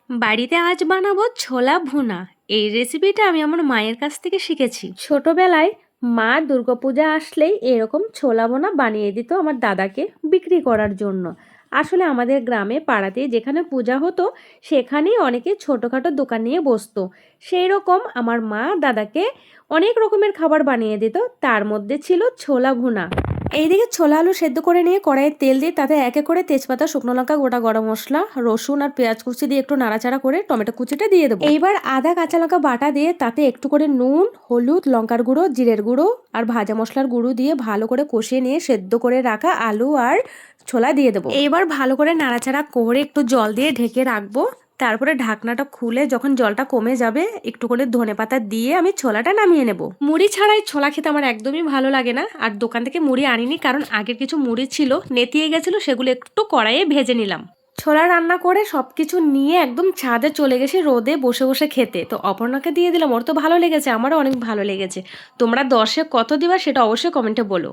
বাড়িতে আজ বানাবো ছোলা ভুনা। এই রেসিপিটা আমি আমার মায়ের কাছ থেকে শিখেছি। ছোটবেলায় মা দুর্গাপূজা আসলেই এরকম ছোলা ভুনা বানিয়ে দিত আমার দাদাকে বিক্রি করার জন্য। আসলে আমাদের গ্রামে পাড়াতে যেখানে পূজা হতো সেখানেই অনেকে ছোটোখাটো দোকান নিয়ে বসতো। সেই রকম আমার মা দাদাকে অনেক রকমের খাবার বানিয়ে দিত, তার মধ্যে ছিল ছোলা ভুনা। এইদিকে ছোলা আলু সেদ্ধ করে নিয়ে কড়াইয়ে তেল দিয়ে তাতে একে করে তেজপাতা, শুকনো লঙ্কা, গোটা গরম মশলা, রসুন আর পেঁয়াজ কুচি দিয়ে একটু নাড়াচাড়া করে টমেটো কুচিটা দিয়ে দেবো। এইবার আদা কাঁচা লঙ্কা বাটা দিয়ে তাতে একটু করে নুন, হলুদ, লঙ্কার গুঁড়ো, জিরের গুঁড়ো আর ভাজা মশলার গুঁড়ো দিয়ে ভালো করে কষিয়ে নিয়ে সেদ্ধ করে রাখা আলু আর ছোলা দিয়ে দেবো। এইবার ভালো করে নাড়াচাড়া করে একটু জল দিয়ে ঢেকে রাখবো। তারপরে ঢাকনাটা খুলে যখন জলটা কমে যাবে একটু করে ধনেপাতা দিয়ে আমি ছোলাটা নামিয়ে নেব। মুড়ি ছাড়াই ছোলা খেতে আমার একদমই ভালো লাগে না, আর দোকান থেকে মুড়ি আনিনি কারণ আগের কিছু মুড়ি ছিল নেতিয়ে গেছিলো, সেগুলো একটু কড়াইয়ে ভেজে নিলাম। ছোলা রান্না করে সবকিছু নিয়ে একদম ছাদে চলে গেছি রোদে বসে বসে খেতে। তো অপর্ণাকে দিয়ে দিলাম, ওর তো ভালো লেগেছে, আমারও অনেক ভালো লেগেছে। তোমরা 10-এ কত দিবা সেটা অবশ্যই কমেন্টে বলো।